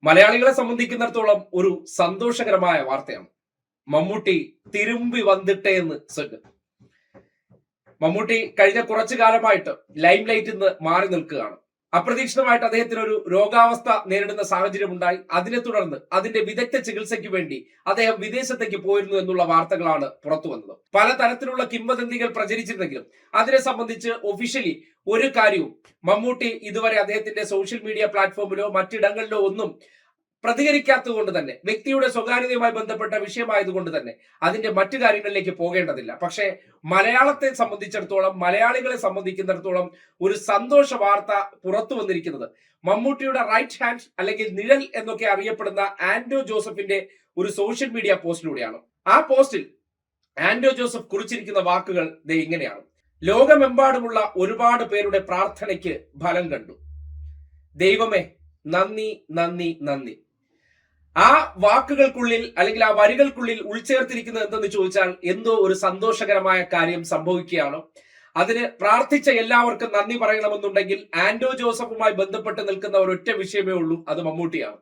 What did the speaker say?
മലയാളികളെ സംബന്ധിക്കുന്നിടത്തോളം ഒരു സന്തോഷകരമായ വാർത്തയാണ്. മമ്മൂട്ടി തിരുമ്പി വന്നിട്ടേ എന്ന് സ്വന്തം. മമ്മൂട്ടി കഴിഞ്ഞ കുറച്ചു കാലമായിട്ട് ലൈം ലൈറ്റിൽ നിന്ന് മാറി നിൽക്കുകയാണ്. അപ്രതീക്ഷിതമായിട്ട് അദ്ദേഹത്തിന് ഒരു രോഗാവസ്ഥ നേരിടുന്ന സാഹചര്യം ഉണ്ടായി. അതിനെ തുടർന്ന് അതിന്റെ വിദഗ്ധ ചികിത്സയ്ക്ക് വേണ്ടി അദ്ദേഹം വിദേശത്തേക്ക് പോയിരുന്നു എന്നുള്ള വാർത്തകളാണ് പുറത്തു വന്നത്. പലതരത്തിലുള്ള കിംവദന്തികൾ പ്രചരിച്ചിരുന്നെങ്കിലും അതിനെ സംബന്ധിച്ച് ഒഫീഷ്യലി ഒരു കാര്യവും മമ്മൂട്ടി ഇതുവരെ അദ്ദേഹത്തിന്റെ സോഷ്യൽ മീഡിയ പ്ലാറ്റ്ഫോമിലോ മറ്റിടങ്ങളിലോ ഒന്നും പ്രതികരിക്കാത്തത് കൊണ്ട് തന്നെ, വ്യക്തിയുടെ സ്വകാര്യതയുമായി ബന്ധപ്പെട്ട വിഷയമായതുകൊണ്ട് തന്നെ അതിന്റെ മറ്റു കാര്യങ്ങളിലേക്ക് പോകേണ്ടതില്ല. പക്ഷേ മലയാളത്തെ സംബന്ധിച്ചിടത്തോളം, മലയാളികളെ സംബന്ധിക്കുന്നിടത്തോളം ഒരു സന്തോഷ വാർത്ത പുറത്തു വന്നിരിക്കുന്നത് മമ്മൂട്ടിയുടെ റൈറ്റ് ഹാൻഡ് അല്ലെങ്കിൽ നിഴൽ എന്നൊക്കെ അറിയപ്പെടുന്ന ആൻഡോ ജോസഫിന്റെ ഒരു സോഷ്യൽ മീഡിയ പോസ്റ്റിലൂടെയാണ്. ആ പോസ്റ്റിൽ ആൻഡോ ജോസഫ് കുറിച്ചിരിക്കുന്ന വാക്കുകൾ ദേ ഇങ്ങനെയാണ്: ലോകമെമ്പാടുമുള്ള ഒരുപാട് പേരുടെ പ്രാർത്ഥനയ്ക്ക് ഫലം കണ്ടു. ദൈവമേ, നന്ദി നന്ദി നന്ദി. ആ വാക്കുകൾക്കുള്ളിൽ അല്ലെങ്കിൽ ആ വരികൾക്കുള്ളിൽ ഉൾച്ചേർത്തിരിക്കുന്നത് എന്തെന്ന് ചോദിച്ചാൽ എന്തോ ഒരു സന്തോഷകരമായ കാര്യം സംഭവിക്കുകയാണ്. അതിന് പ്രാർത്ഥിച്ച എല്ലാവർക്കും നന്ദി പറയണമെന്നുണ്ടെങ്കിൽ ആൻഡോ ജോസഫുമായി ബന്ധപ്പെട്ട് നിൽക്കുന്ന ഒരൊറ്റ വിഷയമേ ഉള്ളൂ, അത് മമ്മൂട്ടിയാണ്.